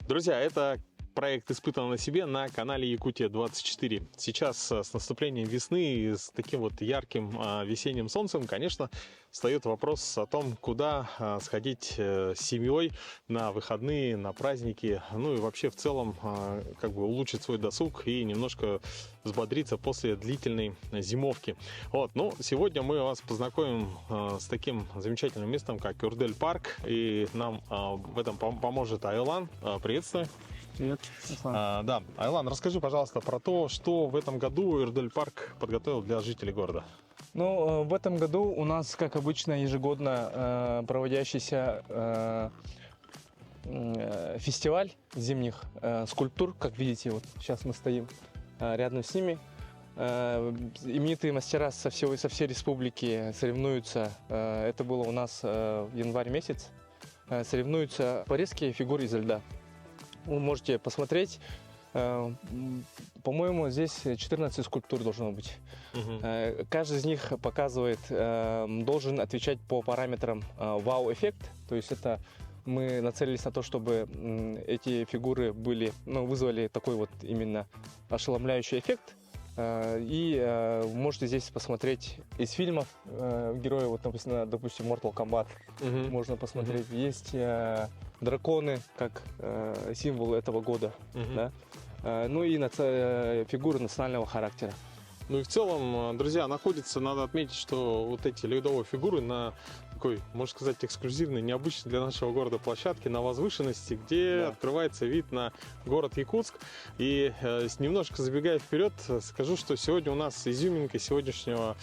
Друзья, это проект «Испытано на себе» на канале Якутия-24. Сейчас с наступлением весны и с таким вот ярким весенним солнцем, конечно, встает вопрос о том, куда сходить с семьей на выходные, на праздники, ну и вообще в целом как бы улучшить свой досуг и немножко взбодриться после длительной зимовки. Вот, ну, сегодня мы вас познакомим с таким замечательным местом, как Урдель-парк, и нам в этом поможет Айлан. Приветствую. Привет, Да, Айлан, расскажи, пожалуйста, про то, что в этом году Урдель-парк подготовил для жителей города. Ну, в этом году у нас, как обычно, ежегодно проводящийся фестиваль зимних скульптур. Как видите, вот сейчас мы стоим рядом с ними. Именитые мастера со всей республики соревнуются. Это было у нас в январь месяц. Соревнуются по резке фигур изо льда. Вы можете посмотреть. По-моему, здесь 14 скульптур должно быть. Каждый из них показывает, должен отвечать по параметрам вау-эффект. То есть это мы нацелились на то, чтобы эти фигуры были, вызвали такой вот именно ошеломляющий эффект. И можете здесь посмотреть из фильмов героев, вот, допустим, Mortal Kombat. Можно посмотреть. Есть драконы, как символ этого года. Да? Ну и фигуры национального характера. Ну и в целом, друзья, находится, надо отметить, что вот эти ледовые фигуры на такой, можно сказать, эксклюзивной, необычной для нашего города площадке на возвышенности, где открывается вид на город Якутск. И немножко забегая вперед, скажу, что сегодня у нас изюминка сегодняшнего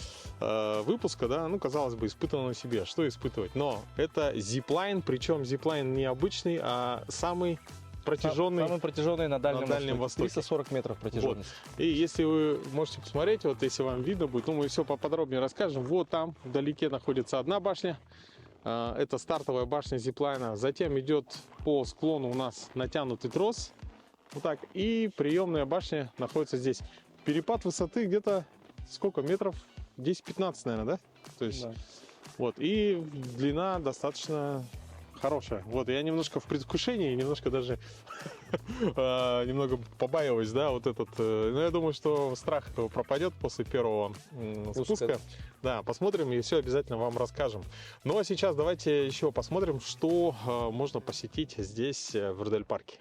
выпуска, да, ну, казалось бы, испытано на себе. Что испытывать? Но это зиплайн, причем зиплайн не обычный, а самый протяженный на Дальнем Востоке. 340 метров протяженность. Вот. И если вы можете посмотреть, вот если вам видно будет, мы все поподробнее расскажем. Вот там вдалеке находится одна башня. Это стартовая башня зиплайна. Затем идет по склону у нас натянутый трос. Вот так. И приемная башня находится здесь. Перепад высоты где-то сколько метров? 10-15, наверное, да? То есть, вот. И длина достаточно хорошая. Вот, я немножко в предвкушении, немножко даже немного побаиваюсь, да, вот этот. Но я думаю, что страх пропадет после первого спуска. Да, посмотрим и все обязательно вам расскажем. Ну а сейчас давайте еще посмотрим, что можно посетить здесь, в Урдель-парке.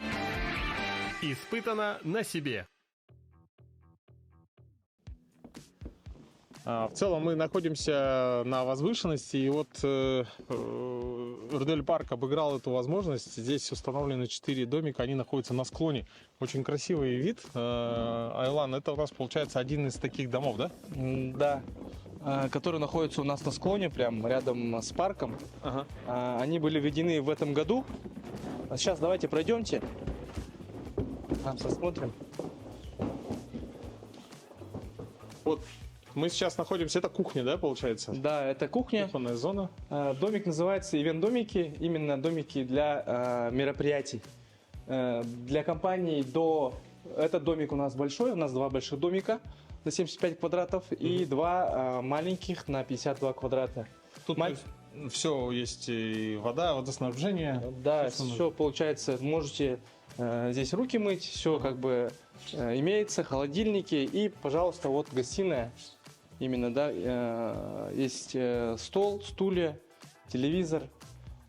Испытано на себе. В целом мы находимся на возвышенности, и вот Урдель-парк обыграл эту возможность. Здесь установлены 4 домика, они находятся на склоне. Очень красивый вид. Айлан, это у нас получается один из таких домов, да? Да, который находится у нас на склоне, прям рядом с парком. Они были введены в этом году. Сейчас давайте пройдемте. Посмотрим. Вот мы сейчас находимся, это кухня, да, получается? Да, это кухня. Кухонная зона. Домик называется ивент-домики, именно домики для мероприятий. Для компаний Этот домик у нас большой, у нас 2 больших домика на 75 квадратов и 2 маленьких на 52 квадрата. Тут все есть, и вода, водоснабжение. Да, все получается, можете здесь руки мыть, все как бы имеется, холодильники и, пожалуйста, вот гостиная. Именно, да, есть стол, стулья, телевизор,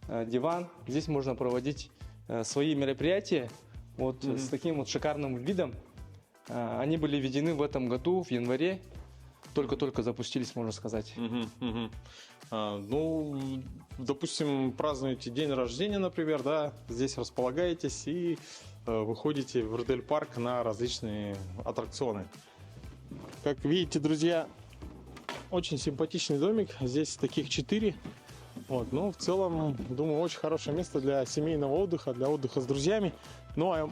диван. Здесь можно проводить свои мероприятия вот с таким вот шикарным видом. Они были введены в этом году, в январе. Только-только запустились, можно сказать. Ну, допустим, празднуете день рождения, например, да, здесь располагаетесь и выходите в Урдель-парк на различные аттракционы. Как видите, друзья, очень симпатичный домик. Здесь таких 4. Вот, ну, в целом, думаю, очень хорошее место для семейного отдыха, для отдыха с друзьями. Ну, а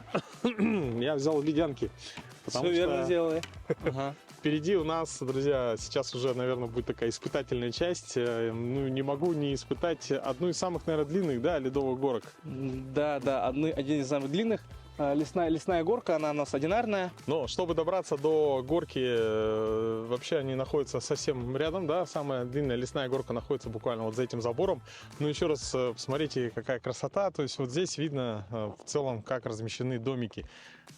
я взял ледянки. Все верно сделали. впереди у нас, друзья, сейчас уже, наверное, будет такая испытательная часть. Ну, не могу не испытать одну из самых, наверное, длинных, да, ледовых горок. Да, один из самых длинных. Лесная горка, она у нас одинарная. Но чтобы добраться до горки, вообще они находятся совсем рядом, да, самая длинная лесная горка находится буквально вот за этим забором. Ну, еще раз посмотрите, какая красота, то есть вот здесь видно в целом, как размещены домики.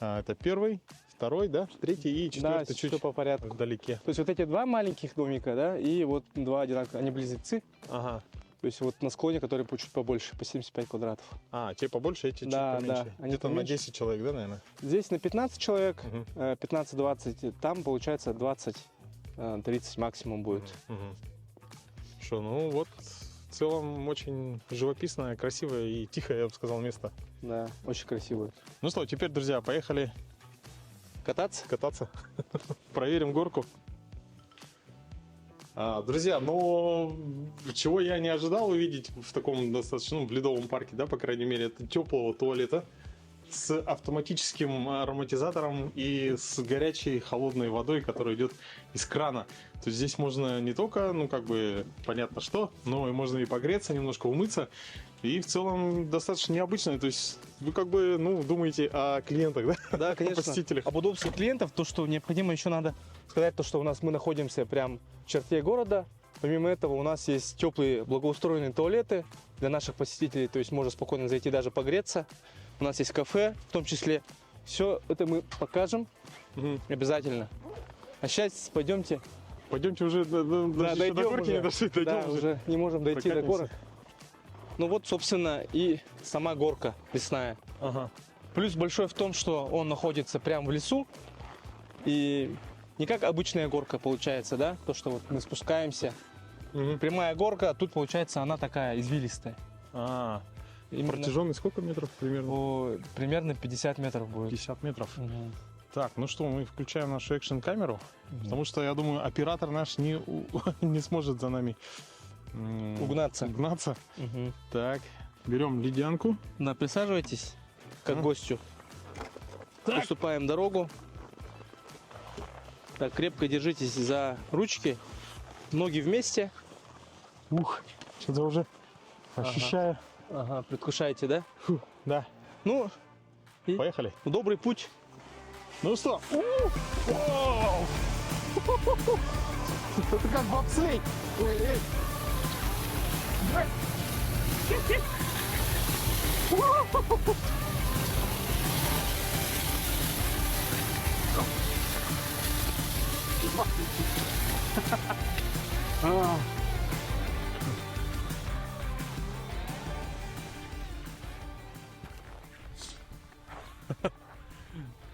Это первый, второй, да, третий и четвертый, Да, чуть всё по порядку. вдалеке. То есть вот эти два маленьких домика, да, и вот два одинаковых, они близнецы. Ага. То есть вот на склоне, который чуть побольше, по 75 квадратов. А, те побольше, эти чуть Да, поменьше. да, они Где-то на поменьше. 10 человек, да, наверное? Здесь на 15 человек, Мгм. 15-20, там получается 20-30 максимум будет. Что, ну вот, в целом очень живописное, красивое и тихое, я бы сказал, место. Да, очень красиво. Ну что, теперь, друзья, поехали Кататься? кататься. Проверим горку. Друзья, но чего я не ожидал увидеть в таком достаточно, в ледовом парке, да, по крайней мере, это теплого туалета с автоматическим ароматизатором и с горячей холодной водой, которая идет из крана. То есть здесь можно не только, ну как бы понятно что, но и можно и погреться, немножко умыться. И в целом достаточно необычно. То есть вы как бы, ну, думаете о клиентах, да? Да, конечно. Посетителях. Об удобстве клиентов, то, что необходимо еще надо сказать, то, что мы находимся прям в черте города. Помимо этого у нас есть теплые благоустроенные туалеты для наших посетителей, то есть можно спокойно зайти даже погреться. У нас есть кафе в том числе. Все это мы покажем Мгм. обязательно. А сейчас пойдемте. Пойдемте уже до дойдем горки уже. не дошли, дойдем Да, уже не можем дойти до Прокатимся. горок. Ну вот, собственно, и сама горка лесная. Ага. Плюс большой в том, что он находится прямо в лесу. И не как обычная горка получается, да? То, что вот мы спускаемся. Мгм. Прямая горка, а тут получается она такая извилистая. Именно Протяженность сколько метров примерно? примерно 50 метров будет. 50 метров. Мгм. Так, ну что, мы включаем нашу экшн-камеру, потому что, я думаю, оператор наш не сможет за нами Угнаться. угнаться. Мгм. Так, берем ледянку. Да, присаживайтесь как Ага. гостю. Так. Уступаем дорогу. Так, крепко держитесь за ручки. Ноги вместе. Ух, что-то уже Ага. ощущаю. Ага, предвкушаете, да? Фу, да, Ну, поехали. добрый путь. Ну что? Вау! Это как бобслей.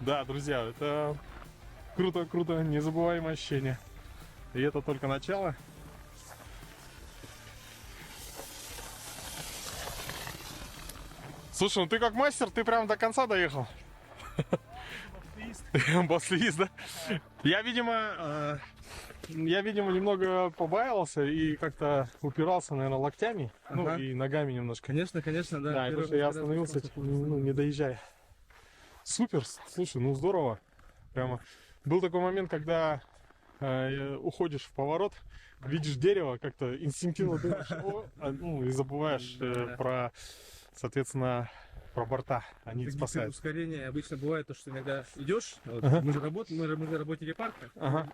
Да, друзья, это круто, незабываемое ощущение. И это только начало. Слушай, ну ты как мастер, ты прям до конца доехал. Баслист, да? Я, видимо, немного побаивался и как-то упирался, наверное, локтями, ну Ага. и ногами немножко. Конечно, да. Да, потому что я остановился, ну, не доезжая. Супер, слушай, ну здорово. Прямо. Был такой момент, когда уходишь в поворот, видишь дерево, как-то инстинктивно думаешь, ну и забываешь про, соответственно, про борта. Они спасают. Ускорение обычно бывает то, что иногда идешь, вот, Ага. мы же работники парка, Ага,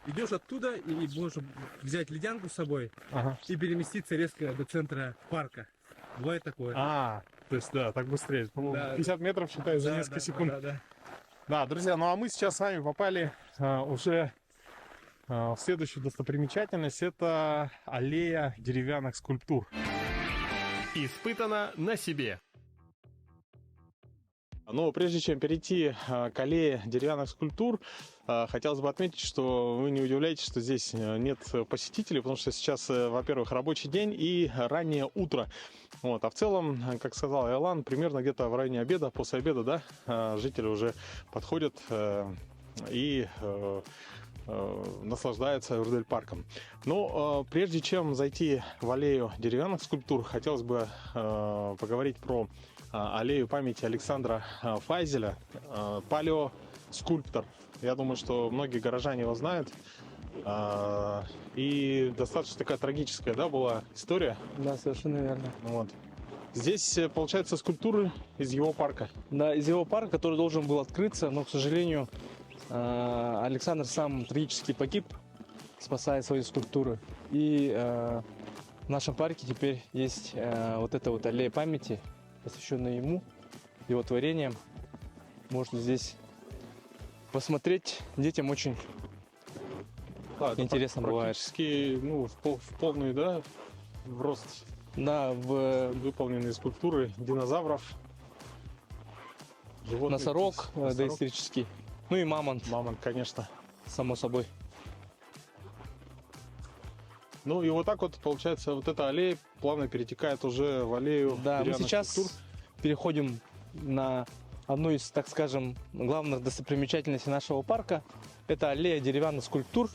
идешь оттуда и можешь взять ледянку с собой ага. и переместиться резко до центра парка. Бывает такое. То есть, да, так быстрее. По-моему, Да. 50 метров, считай, за Да, несколько да, секунд. да. Да, друзья, ну а мы сейчас с вами попали уже в следующую достопримечательность. Это аллея деревянных скульптур. Испытано на себе. Но прежде чем перейти к аллее деревянных скульптур, хотелось бы отметить, что вы не удивляетесь, что здесь нет посетителей, потому что сейчас, во-первых, рабочий день и раннее утро. Вот. А в целом, как сказал Иолан, примерно где-то в районе обеда, после обеда, да, жители уже подходят и наслаждаются Эвердель парком. Но прежде чем зайти в аллею деревянных скульптур, хотелось бы поговорить про аллею памяти Александра Файзеля, скульптор. Я думаю, что многие горожане его знают. И достаточно такая трагическая, да, была история. Да, совершенно верно. Вот. Здесь, получается, скульптуры из его парка. Да, из его парка, который должен был открыться, но, к сожалению, Александр сам трагически погиб, спасая свои скульптуры. И в нашем парке теперь есть вот эта вот аллея памяти, посвященная ему, его творениям. Можно здесь посмотреть. Детям очень Да, это интересно бывает. практически, ну, в полный, да, в рост Да, выполненные скульптуры динозавров, животных. носорог доисторический, ну и мамонт, Мамонт, конечно. само собой. Ну и вот так вот, получается, вот эта аллея плавно перетекает уже в аллею Да, мы деревянных сейчас скульптур. переходим на одну из, так скажем, главных достопримечательностей нашего парка. Это аллея деревянных скульптур.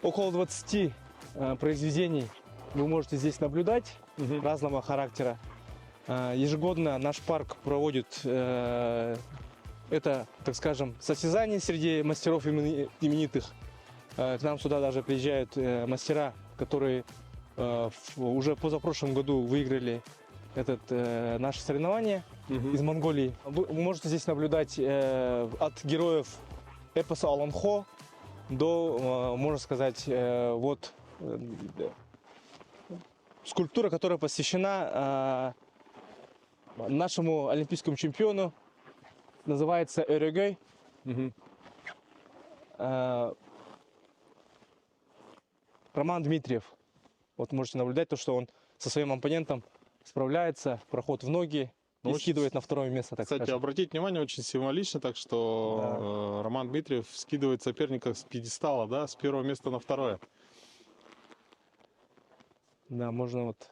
Около 20 произведений вы можете здесь наблюдать Мгм. разного характера. Ежегодно наш парк проводит это, так скажем, состязание среди мастеров именитых. К нам сюда даже приезжают мастера, которые уже позапрошлом году выиграли наше соревнование Мгм. из Монголии. Вы можете здесь наблюдать от героев эпоса Аланхо до, можно сказать, вот скульптура, которая посвящена нашему олимпийскому чемпиону, называется Эрегей. Мгм. Роман Дмитриев. Вот можете наблюдать то, что он со своим оппонентом справляется, проход в ноги Ну, и очень скидывает на второе место, так Кстати, скажем. обратите внимание, очень символично, так что Роман Дмитриев скидывает соперника с пьедестала, да, с первого места на второе. Да, можно вот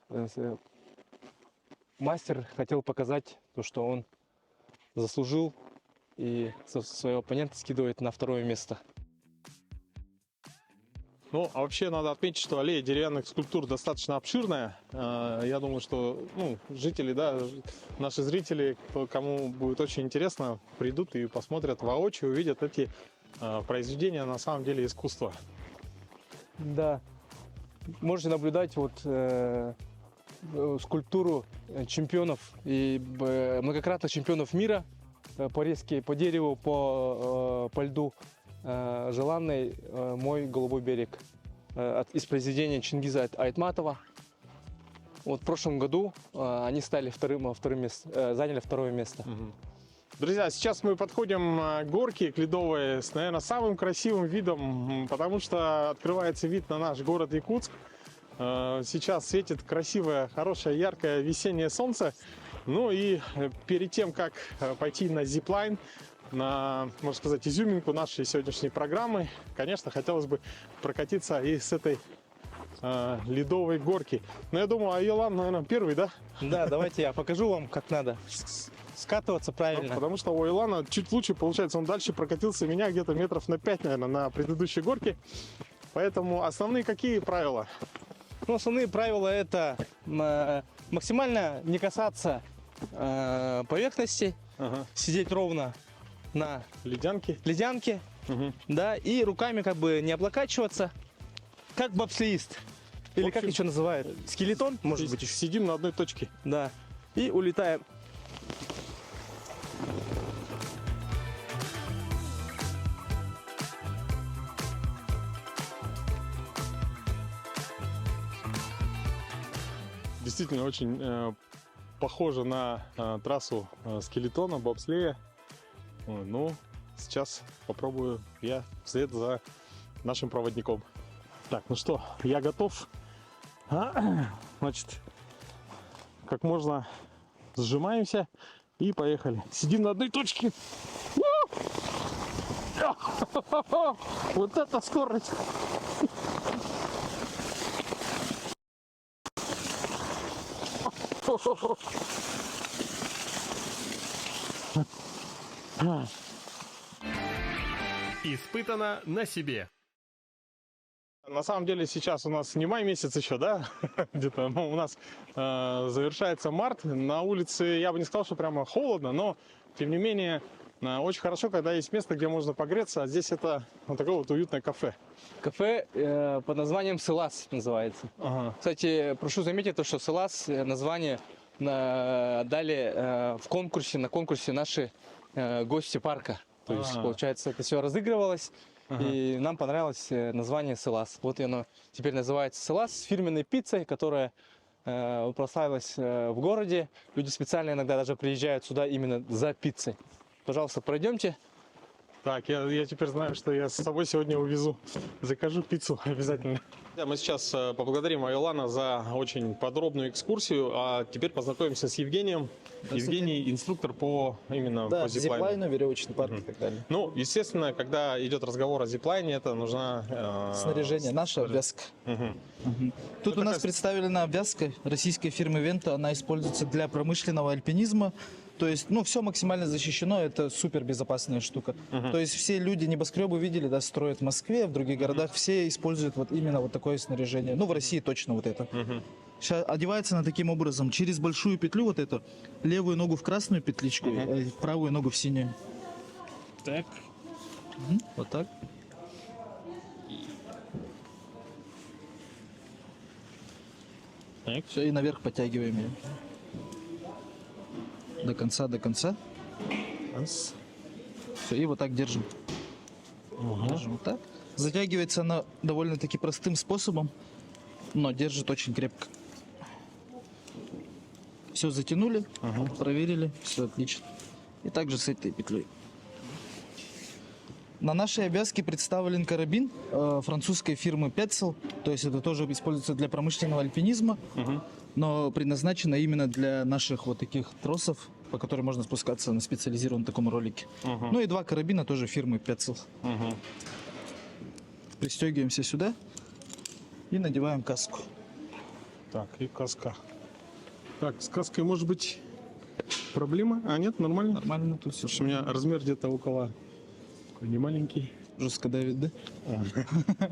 мастер хотел показать то, что он заслужил и своего оппонента скидывает на второе место. Ну, а вообще надо отметить, что аллея деревянных скульптур достаточно обширная. Я думаю, что жители, да, наши зрители, кому будет очень интересно, придут и посмотрят воочию, увидят эти произведения на самом деле искусства. Да, можете наблюдать вот скульптуру чемпионов и многократных чемпионов мира по резке, по дереву, по льду. Желанный мой голубой берег из произведения Чингиза Айтматова. Вот в прошлом году они стали заняли второе место. Друзья, сейчас мы подходим к горке, к ледовой, с, наверное, самым красивым видом, потому что открывается вид на наш город Якутск. Сейчас светит красивое, хорошее, яркое весеннее солнце. Ну и перед тем, как пойти на зиплайн, на, можно сказать, изюминку нашей сегодняшней программы, конечно, хотелось бы прокатиться и с этой ледовой горки. Но я думаю, Айлан, наверное, первый, да? Да, давайте я покажу вам, как надо скатываться правильно. Потому что у Айлана чуть лучше получается. Он дальше прокатился меня где-то метров на 5, наверное, на предыдущей горке. Поэтому основные какие правила? Ну, основные правила — это максимально не касаться поверхности, сидеть ровно на Ледянки. ледянке, да, и руками как бы не облокачиваться, как бобслеист. Или как общем, еще называют? Скелетон, может быть, еще. Сидим на одной точке. Да. И улетаем. Действительно очень похоже на трассу скелетона, бобслея. Ну, сейчас попробую я вслед за нашим проводником. Так, ну что, я готов. Значит, как можно сжимаемся и поехали. Сидим на одной точке. Вот это скорость! Испытано на себе. На самом деле сейчас у нас не май месяц еще, да? Где-то у нас завершается март. На улице я бы не сказал, что прямо холодно, но тем не менее Очень хорошо, когда есть место, где можно погреться, а здесь это вот такое вот уютное кафе. Кафе под названием Селас называется. Ага. Кстати, прошу заметить то, что Селас название дали на конкурсе наши гости парка. То есть, получается, это все разыгрывалось, и нам понравилось название Селас. Вот и оно теперь называется Селас с фирменной пиццей, которая прославилась в городе. Люди специально иногда даже приезжают сюда именно за пиццей. Пожалуйста, пройдемте. Так, я теперь знаю, что я с собой сегодня увезу. Закажу пиццу обязательно. Мы сейчас поблагодарим Айлана за очень подробную экскурсию, а теперь познакомимся с Евгением. Евгений инструктор по именно Да, по зиплайну. зиплайну, веревочный парк и так далее. Ну, естественно, когда идет разговор о зиплайне, это нужна... Снаряжение, наша обвязка. Тут Ну, у нас такая- представлена обвязка российской фирмы Вента. Она используется для промышленного альпинизма. То есть, ну, все максимально защищено, это супер безопасная штука. То есть все люди, небоскребы видели, да, строят в Москве, в других городах, все используют вот именно вот такое снаряжение. Ну, в России точно вот это. Сейчас одевается она таким образом, через большую петлю вот эту, левую ногу в красную петличку, правую ногу в синюю. Так. Вот так. Так. Все, и наверх подтягиваем ее. До конца, до конца. Раз. Все, и вот так держим. Держим вот так. Затягивается она довольно-таки простым способом, но держит очень крепко. Все затянули, проверили, все отлично. И также с этой петлей. На нашей обвязке представлен карабин французской фирмы Petzl. То есть это тоже используется для промышленного альпинизма, но предназначено именно для наших вот таких тросов, по которым можно спускаться на специализированном таком ролике. Ну и два карабина тоже фирмы Petzl. Пристегиваемся сюда и надеваем каску. Так, и каска. Так, с каской может быть проблема? А нет, нормально? Нормально тут все. Потому что у меня размер где-то около... Такой немаленький. Жестко давит, да?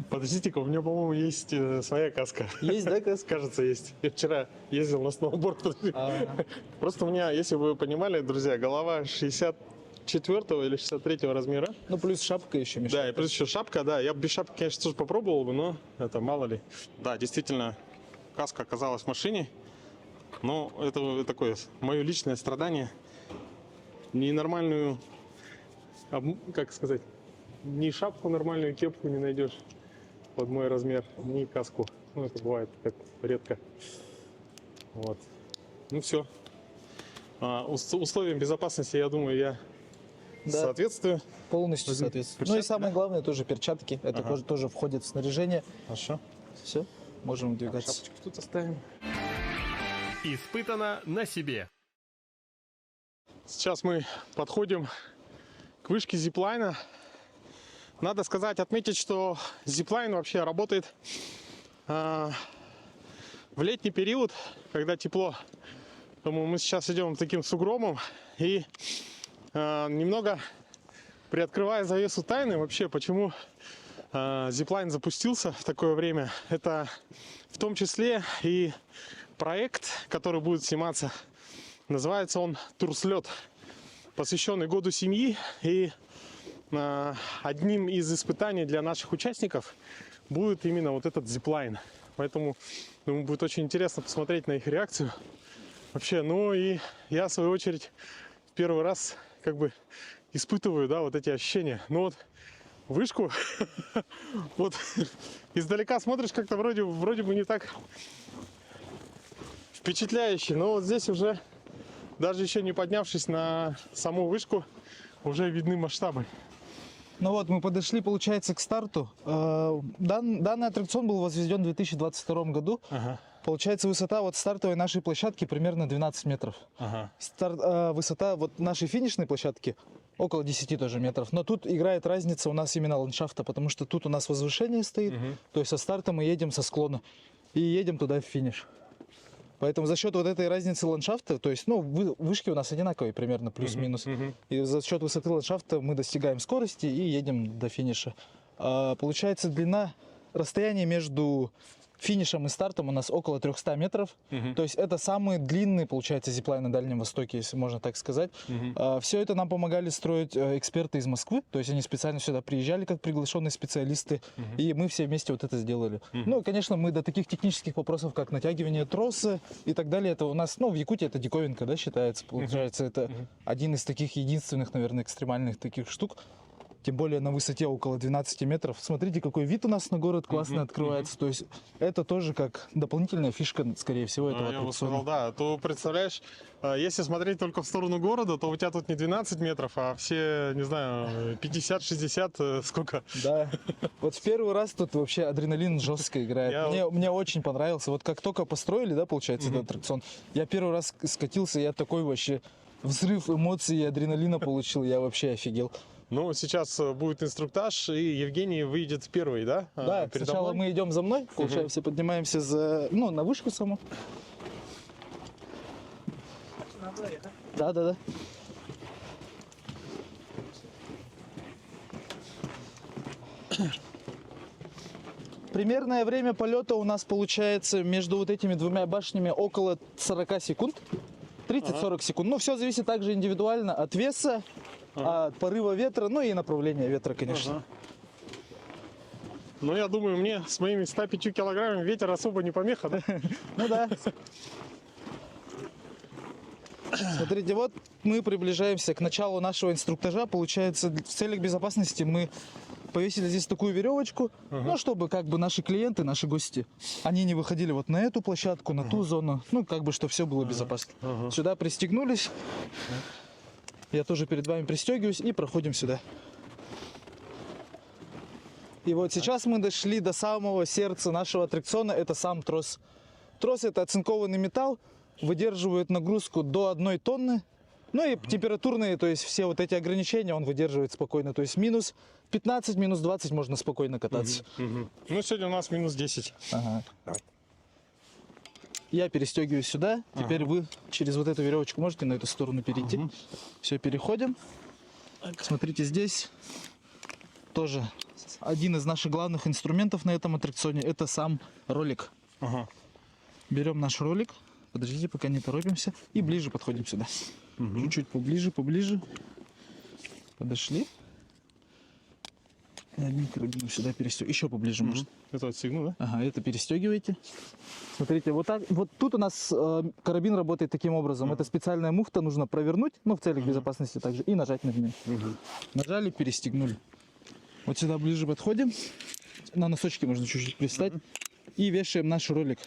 Подождите-ка, у меня, по-моему, есть своя каска. Есть, да, каска? Кажется, есть. Я вчера ездил на сноуборд. Просто у меня, если вы понимали, друзья, голова 64 или 63 размера. Ну плюс шапка еще мешает. Да, и плюс еще шапка, да. Я бы без шапки, конечно, тоже попробовал бы, но это мало ли. Да, действительно, каска оказалась в машине. Но это такое мое личное страдание. Ненормальную, как сказать, ни шапку нормальную, кепку не найдешь под мой размер, ни каску. Ну, это бывает как редко. Вот. Ну, все. Условиям безопасности, я думаю, я Да. соответствую. Полностью соответствует. Ну и Перчатки, самое главное тоже перчатки. Это тоже входит в снаряжение. Хорошо. Все, можем двигаться. Шапочку тут оставим. Испытано на себе. Сейчас мы подходим к вышке зиплайна. Надо сказать, отметить, что зиплайн вообще работает в летний период, когда тепло. Поэтому мы сейчас идем таким сугробом и немного приоткрывая завесу тайны, вообще почему зиплайн запустился в такое время. Это в том числе и проект, который будет сниматься. Называется он «Турслет», посвященный году семьи. И одним из испытаний для наших участников будет именно вот этот зиплайн. Поэтому, думаю, будет очень интересно посмотреть на их реакцию. Вообще, ну и я, в свою очередь, в первый раз как бы испытываю, да, вот эти ощущения. Ну вот вышку, вот издалека смотришь, как-то вроде бы не так впечатляюще. Но вот здесь уже, даже еще не поднявшись на саму вышку, уже видны масштабы. Ну вот, мы подошли, получается, к старту. Данный аттракцион был возведен в 2022 году. Ага, Получается, высота вот стартовой нашей площадки примерно 12 метров. ага. Высота вот нашей финишной площадки около 10 тоже метров. Но тут играет разница у нас именно ландшафта, потому что тут у нас возвышение стоит. То есть со старта мы едем со склона и едем туда в финиш. Поэтому за счет вот этой разницы ландшафта, то есть, ну, вышки у нас одинаковые примерно, плюс-минус. И за счет высоты ландшафта мы достигаем скорости и едем до финиша. Получается, расстояние между финишем и стартом у нас около 300 метров. То есть это самые длинные, получается, зиплайн на Дальнем Востоке, если можно так сказать. Все это нам помогали строить эксперты из Москвы. То есть они специально сюда приезжали как приглашенные специалисты. И мы все вместе вот это сделали. Ну, конечно, мы до таких технических вопросов, как натягивание троса и так далее, это у нас, ну, в Якутии это диковинка, да, считается. Получается, это один из таких единственных, наверное, экстремальных таких штук. Тем более на высоте около 12 метров. Смотрите, какой вид у нас на город классно открывается. То есть это тоже как дополнительная фишка, скорее всего, этого Я бы аттракциона. сказал, да. То представляешь, если смотреть только в сторону города, то у тебя тут не 12 метров, а все, не знаю, 50-60, сколько? Да. Вот в первый раз тут вообще адреналин жестко играет. Мне очень понравился. Вот как только построили, да, получается, этот аттракцион, я первый раз скатился, я такой вообще взрыв эмоций и адреналина получил, я вообще офигел. Ну, сейчас будет инструктаж, и Евгений выйдет первый, да? Да, передо сначала мной? мы идем за мной, получается, поднимаемся за, ну, на вышку саму. Да. Примерное время полета у нас получается между вот этими двумя башнями около 40 секунд. 30-40 секунд. Ну, все зависит также индивидуально от веса, от порыва ветра, ну и направления ветра, конечно. Ну, я думаю, мне с моими 105 килограммами ветер особо не помеха, да? Ну да. Смотрите, вот мы приближаемся к началу нашего инструктажа. Получается, в целях безопасности мы повесили здесь такую веревочку, ну, чтобы как бы наши клиенты, наши гости, они не выходили вот на эту площадку, на ту зону, ну, как бы, чтобы все было безопасно. Сюда пристегнулись. Я тоже перед вами пристегиваюсь и проходим сюда. И вот сейчас мы дошли до самого сердца нашего аттракциона, это сам трос. Трос — это оцинкованный металл, выдерживает нагрузку до 1 тонны. Ну и температурные, то есть все вот эти ограничения он выдерживает спокойно. То есть минус 15, минус 20 можно спокойно кататься. Ну, сегодня у нас минус 10. Ага. Я перестегиваюсь сюда. Теперь вы через вот эту веревочку можете на эту сторону перейти. Все, переходим. Смотрите, здесь тоже один из наших главных инструментов на этом аттракционе. Это сам ролик. Берем наш ролик. Подождите, пока не торопимся. И ближе подходим сюда. Чуть-чуть поближе. Подошли. И одним карабином сюда перестегиваем. Еще поближе может. Это отстегну, да? Ага, это перестегиваете. Смотрите, вот так. Вот тут у нас карабин работает таким образом. Это специальная муфта, нужно провернуть, ну, в целях безопасности также, и нажать на нее. Нажали, перестегнули. Вот сюда ближе подходим. На носочки можно чуть-чуть пристать. И вешаем наш ролик.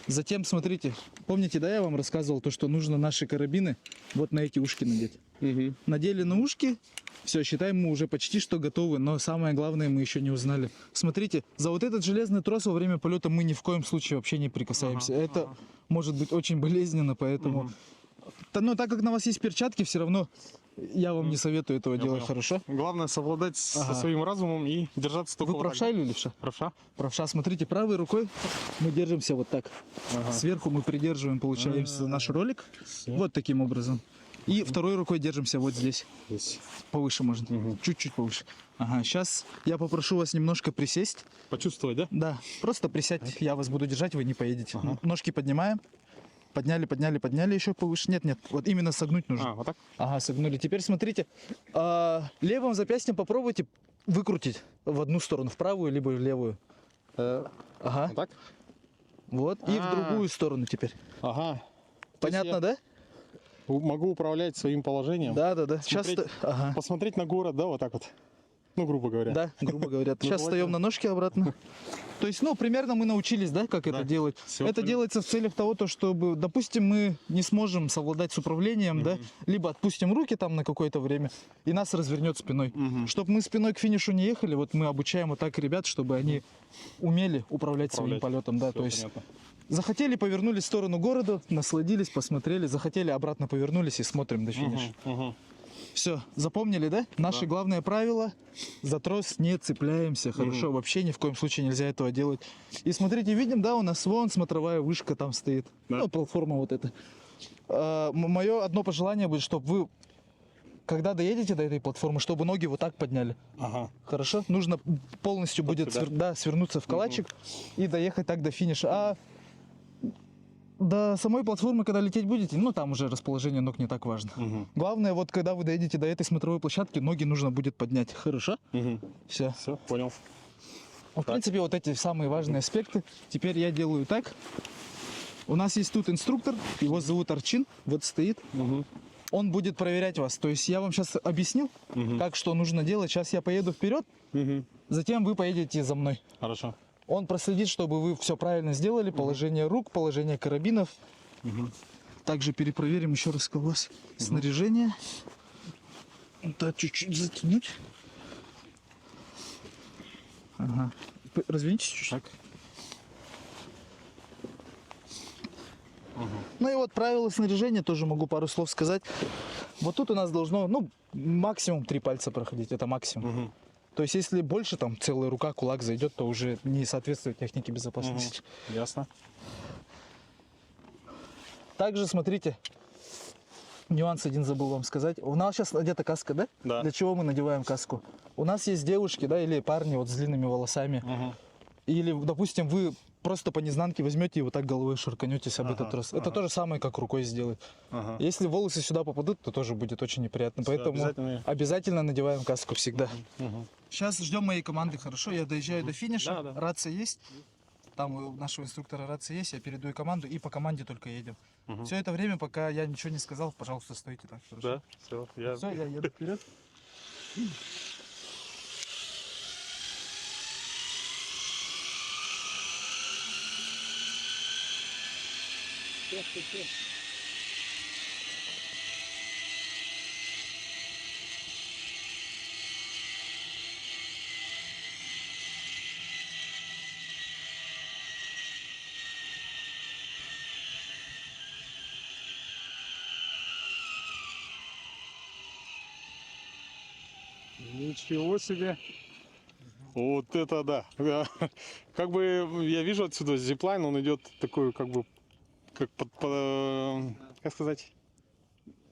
Затем, смотрите, помните, да, я вам рассказывал то, что нужно наши карабины вот на эти ушки надеть. Надели на ушки, все, считаем, мы уже почти что готовы, но самое главное мы еще не узнали. Смотрите, за вот этот железный трос во время полета мы ни в коем случае вообще не прикасаемся. Это может быть очень болезненно, поэтому... Но так как на вас есть перчатки, все равно я вам не советую этого делать, понял. хорошо? Главное совладать со своим разумом и держаться только Вы вот правша так, или левша? да? Правша. Правша, смотрите, правой рукой мы держимся вот так. Сверху мы придерживаем, получается, наш ролик. Вот таким образом. И второй рукой держимся вот здесь. Повыше можно. Чуть-чуть повыше. Ага, сейчас я попрошу вас немножко присесть. Почувствовать, да? Да, просто присядьте. Я вас буду держать, вы не поедете. Ножки поднимаем. Подняли еще повыше. Нет, вот именно согнуть нужно. Вот так? Ага, согнули. Теперь смотрите, левым запястьем попробуйте выкрутить в одну сторону, в правую, либо в левую. Ага. Вот так? Вот. И в другую сторону теперь. Ага. Понятно, да? Могу управлять своим положением. Да. Сейчас, Смотреть, посмотреть на город, да, вот так вот. Ну, грубо говоря. Да, грубо говоря. Сейчас встаем на ножки обратно. То есть, ну, примерно мы научились, да, как это делать. Всё Это понятно. делается в целях того, чтобы, допустим, мы не сможем совладать с управлением, да, либо отпустим руки там на какое-то время, и нас развернет спиной. Чтобы мы спиной к финишу не ехали, вот мы обучаем вот так ребят, чтобы они умели управлять своим полетом, да, Всё то есть... понятно. Захотели, повернулись в сторону города, насладились, посмотрели, захотели, обратно повернулись и смотрим до финиша. Все, запомнили, да? Наше главное правило: за трос не цепляемся. Хорошо, вообще ни в коем случае нельзя этого делать. И смотрите, видим, да, у нас вон смотровая вышка там стоит. Да. Ну, платформа вот эта. Мое одно пожелание будет, чтобы вы когда доедете до этой платформы, чтобы ноги вот так подняли. Ага. Хорошо? Нужно полностью будет сюда? свернуться в калачик и доехать так до финиша. А до самой платформы, когда лететь будете, ну там уже расположение ног не так важно. Главное, вот когда вы доедете до этой смотровой площадки, ноги нужно будет поднять. Хорошо? Все. Все, понял. В принципе, вот эти самые важные аспекты. Теперь я делаю так. У нас есть тут инструктор, его зовут Арчин, вот стоит. Он будет проверять вас. То есть я вам сейчас объяснил, как что нужно делать. Сейчас я поеду вперед, затем вы поедете за мной. Хорошо. Он проследит, чтобы вы все правильно сделали. Положение рук, положение карабинов. Также перепроверим еще раз у вас снаряжение. Да, чуть-чуть затянуть. Ага. Развернитесь чуть-чуть. Так. Ну и вот правила снаряжения тоже могу пару слов сказать. Вот тут у нас должно, ну, максимум 3 пальца проходить, это максимум. То есть если больше, там, целая рука, кулак зайдет, то уже не соответствует технике безопасности. Ясно. Также, смотрите, нюанс один забыл вам сказать. У нас сейчас надета каска, да? Да. Для чего мы надеваем каску? У нас есть девушки, да, или парни вот с длинными волосами. Или, допустим, вы просто по незнанке возьмете и вот так головой шарканетесь об этот трос. Это то же самое, как рукой сделать. Если волосы сюда попадут, то тоже будет очень неприятно. Поэтому обязательно надеваем каску всегда. Сейчас ждем моей команды, хорошо? Я доезжаю до финиша, рация есть. Там у нашего инструктора рация есть, я передаю команду и по команде только едем. Все это время, пока я ничего не сказал, пожалуйста, стойте так, хорошо? Да, все. Все, я еду вперед. Ничего себе. Вот это да. Как бы я вижу отсюда зиплайн, он идет такой, как бы, как как сказать?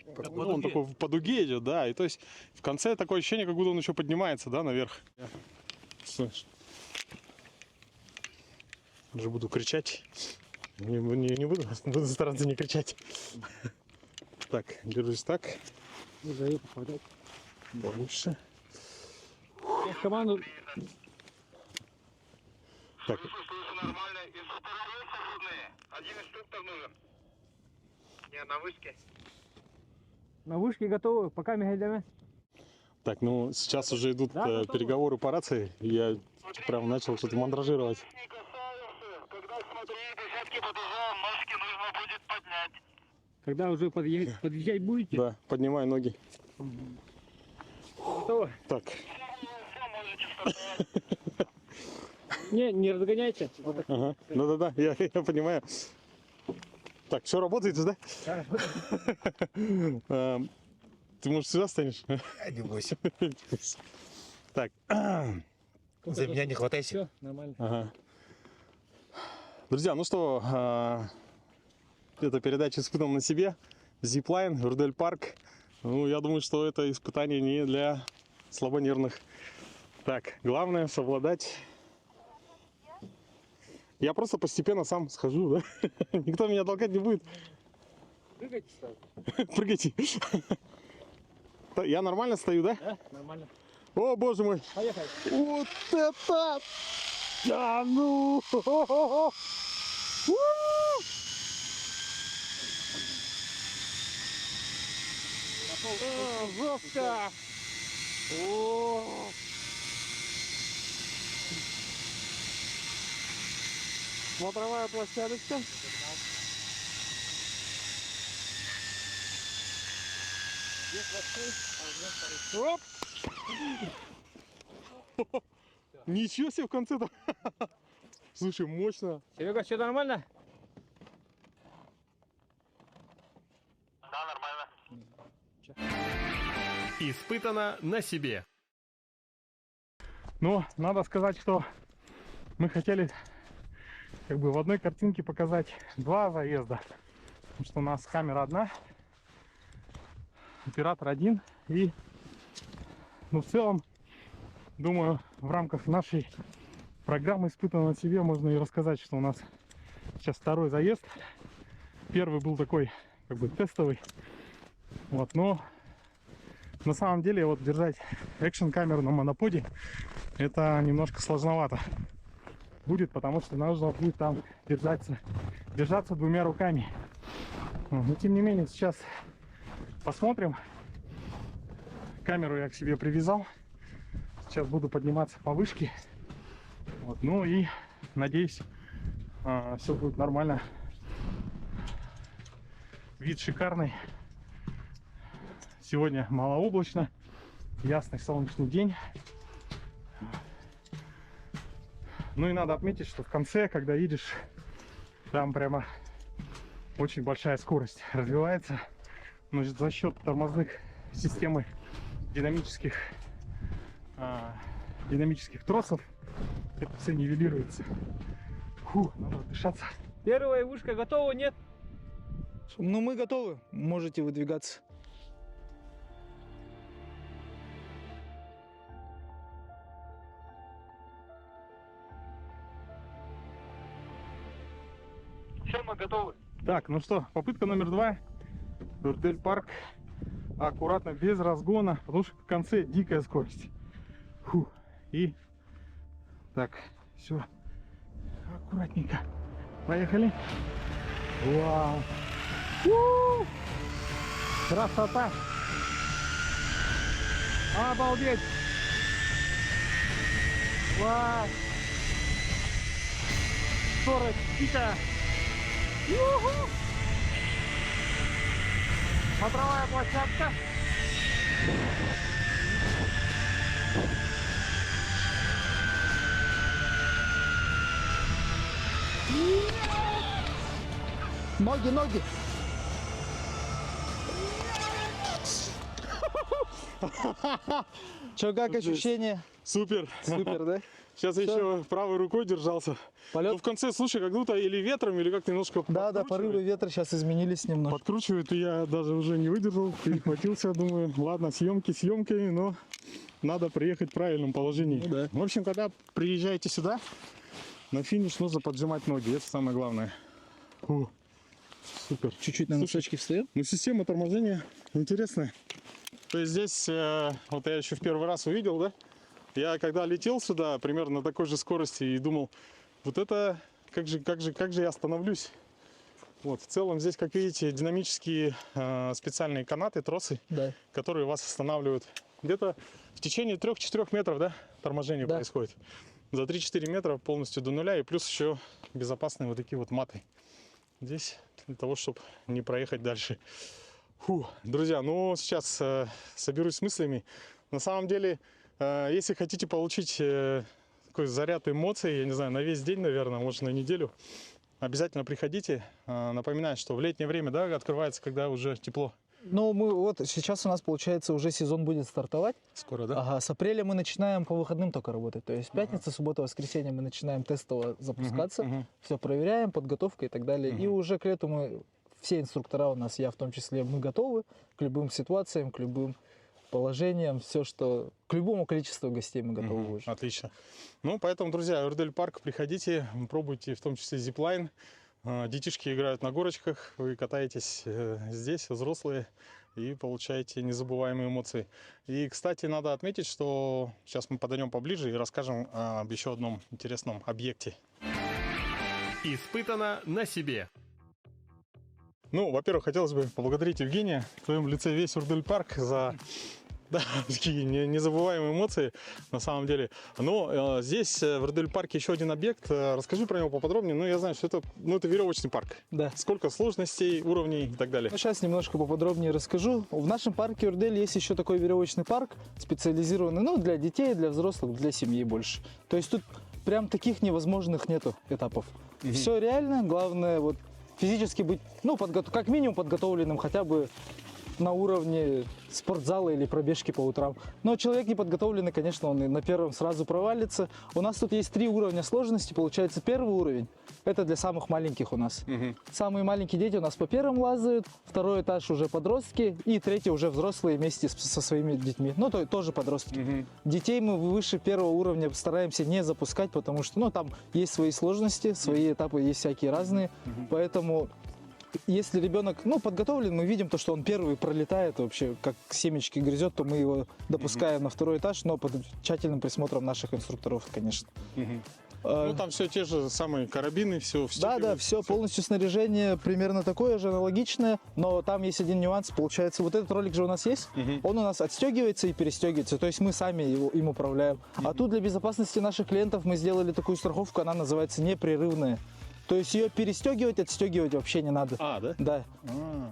Ну, он такой по дуге идет, да. И то есть в конце такое ощущение, как будто он еще поднимается, да, наверх. Слышь. Уже буду кричать. Не буду, буду стараться не кричать. Так, держусь так. Больше. Команду. Так. Нормально. Инструктора есть свободные? Один инструктор нужен. Не, на вышке. На вышке готовы, пока мигаем. Так, ну сейчас уже идут переговоры по рации. Я прям начал что-то мандражировать. Не касаемся. Когда смотри, десятки подъезжаем, ножки нужно будет поднять. Когда уже подъезжать будете? Да, поднимай ноги. Готовы? Так. Все, можете стартовать. Не разгоняйте. Вот так. Ага. Да-да-да, я понимаю. Так, все работаете, да? Ты, может, сюда станешь? Не бойся. Так. За меня не хватайся. Все, нормально. Ага. Друзья, ну что, эта передача «Испытан на себе». Зиплайн, Рудоль парк. Ну, я думаю, что это испытание не для слабонервных. Так, главное совладать. Я просто постепенно сам схожу, да? Никто меня толкать не будет. Прыгайте сразу. Прыгайте. Я нормально стою, да? Да, нормально. О, боже мой. Поехали. Вот это! Да ну! У! Жестко! О! Смотровая площадочка. Оп! Ничего себе в конце-то! Слушай, мощно. Серега, все нормально? Да, нормально. Испытано на себе. Но надо сказать, что мы хотели как бы в одной картинке показать два заезда. Потому что у нас камера одна, оператор один, И, ну, в целом, думаю, в рамках нашей программы «Испытано на себе» можно и рассказать, что у нас сейчас второй заезд. Первый был такой, как бы, тестовый. Вот, но на самом деле вот держать экшн-камеру на моноподе это немножко сложновато будет, потому что нужно будет там держаться двумя руками. Но тем не менее сейчас посмотрим. Камеру я к себе привязал. Сейчас буду подниматься по вышке. Вот, ну и надеюсь, все будет нормально. Вид шикарный. Сегодня малооблачно, ясный солнечный день. Ну и надо отметить, что в конце, когда едешь, там прямо очень большая скорость развивается. Значит, за счет тормозных системы динамических тросов это все нивелируется. Фу, надо дышаться. Первая вышка готова, нет? Ну, мы готовы. Можете выдвигаться. Все, мы готовы. Так, ну что, попытка номер 2. Урдель парк. Аккуратно, без разгона, потому что в конце дикая скорость. Фу. И так, все. Аккуратненько. Поехали. Вау. У-у-у. Красота. Обалдеть. Вау. Скорость дикая. Ю-ху. Смотровая площадка. Ноги, ноги. Че, как ощущение? Супер. Супер, да? Сейчас еще правой рукой держался. Полет? Ну, в конце, слушай, как будто или ветром, или как-то немножко Да, подкручивает. порывы ветра сейчас изменились немного. Подкручивает, и я даже уже не выдержал, перехватился, думаю, ладно, съемки съемками, но надо приехать в правильном положении. Ну да. В общем, когда приезжаете сюда, на финиш нужно поджимать ноги, это самое главное. Фу. Супер. Чуть-чуть на Слушай, носочки встаем. ну, система торможения интересная. То есть здесь, вот я еще в первый раз увидел, да? Я когда летел сюда, примерно на такой же скорости, и думал, вот это, как же я остановлюсь? Вот, в целом здесь, как видите, динамические специальные канаты, тросы, Да. которые вас останавливают. Где-то в течение 3-4 метров, да, торможение Да. происходит. За 3-4 метра полностью до нуля, и плюс еще безопасные вот такие вот маты. Здесь для того, чтобы не проехать дальше. Фу, друзья, ну сейчас соберусь с мыслями. На самом деле, если хотите получить такой заряд эмоций, я не знаю, на весь день, наверное, может на неделю, обязательно приходите. Напоминаю, что в летнее время, да, открывается, когда уже тепло. Ну, мы вот сейчас у нас, получается, уже сезон будет стартовать. Скоро, да? Ага, с апреля мы начинаем по выходным только работать. То есть пятница, суббота, воскресенье мы начинаем тестово запускаться. Мгм. Все проверяем, подготовка и так далее. И уже к лету мы, все инструктора у нас, я в том числе, мы готовы к любым ситуациям, к любым положениям, все, что... К любому количеству гостей мы готовы Мгм. уже. Отлично. Ну, поэтому, друзья, Урдель парк, приходите, пробуйте, в том числе зиплайн. Детишки играют на горочках, вы катаетесь здесь, взрослые, и получаете незабываемые эмоции. И, кстати, надо отметить, что сейчас мы подойдем поближе и расскажем об еще одном интересном объекте. Испытано на себе. Ну, во-первых, хотелось бы поблагодарить Евгения в твоем лице весь Урдель парк за да, такие незабываемые эмоции, на самом деле. Но здесь, в Урдель парке, еще один объект. Расскажи про него поподробнее. Ну, я знаю, что это веревочный парк. Да. Сколько сложностей, уровней и так далее. Ну, сейчас немножко поподробнее расскажу. В нашем парке Урдель есть еще такой веревочный парк, специализированный, ну, для детей, для взрослых, для семьи больше. То есть тут прям таких невозможных нету этапов. Все реально, главное вот физически быть, ну, как минимум подготовленным хотя бы на уровне спортзала или пробежки по утрам. Но человек неподготовленный, конечно, он и на первом сразу провалится. У нас тут есть 3 уровня сложности. Получается, первый уровень – это для самых маленьких у нас. Самые маленькие дети у нас по первым лазают, второй этаж уже подростки, и третий уже взрослые вместе со своими детьми. Ну, тоже подростки. Детей мы выше первого уровня стараемся не запускать, потому что, ну, там есть свои сложности, свои этапы есть всякие разные. Поэтому, если ребенок, ну, подготовлен, мы видим то, что он первый пролетает вообще, как семечки грызет, то мы его допускаем на второй этаж, но под тщательным присмотром наших инструкторов, конечно. Ну, там все те же самые карабины, все. Да, все полностью снаряжение примерно такое же, аналогичное, но там есть один нюанс. Получается, вот этот ролик же у нас есть, он у нас отстегивается и перестегивается, то есть мы сами им управляем. А тут для безопасности наших клиентов мы сделали такую страховку, она называется непрерывная. То есть ее перестегивать, отстегивать вообще не надо. Да? Да.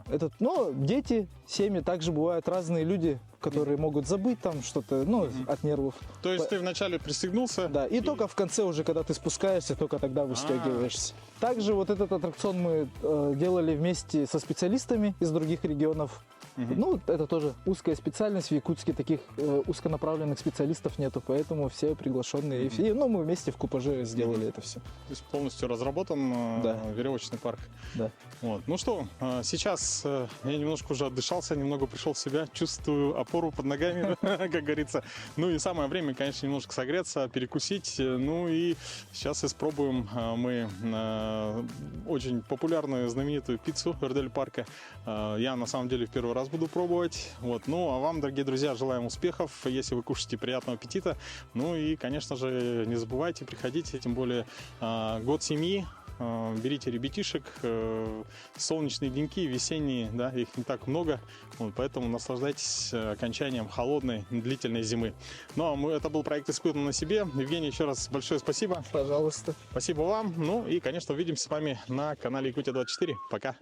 Этот, ну, дети, семьи, также бывают разные люди, которые могут забыть там что-то, ну, от нервов. То есть ты вначале пристегнулся? Да, и только в конце уже, когда ты спускаешься, только тогда выстегиваешься. Также вот этот аттракцион мы делали вместе со специалистами из других регионов. Ну, это тоже узкая специальность. В Якутске таких узконаправленных специалистов нету, поэтому все приглашенные. И, ну, мы вместе в Купаже сделали это все. То есть полностью разработан веревочный парк. Да. Вот. Ну что, сейчас я немножко уже отдышался, немного пришел в себя, чувствую опору под ногами, как говорится. Ну и самое время, конечно, немножко согреться, перекусить. Ну и сейчас испробуем мы очень популярную, знаменитую пиццу Эрдель парка. Я на самом деле в первый раз буду пробовать. Вот. Ну а вам, дорогие друзья, желаем успехов. Если вы кушаете, приятного аппетита. Ну и, конечно же, не забывайте, приходите, тем более год семьи. Берите ребятишек, солнечные деньки, весенние, да, их не так много, вот, поэтому наслаждайтесь окончанием холодной, длительной зимы. Ну, а это был проект «Испытан на себе». Евгений, еще раз большое спасибо. Пожалуйста. Спасибо вам. Ну и, конечно, увидимся с вами на канале Якутия 24. Пока.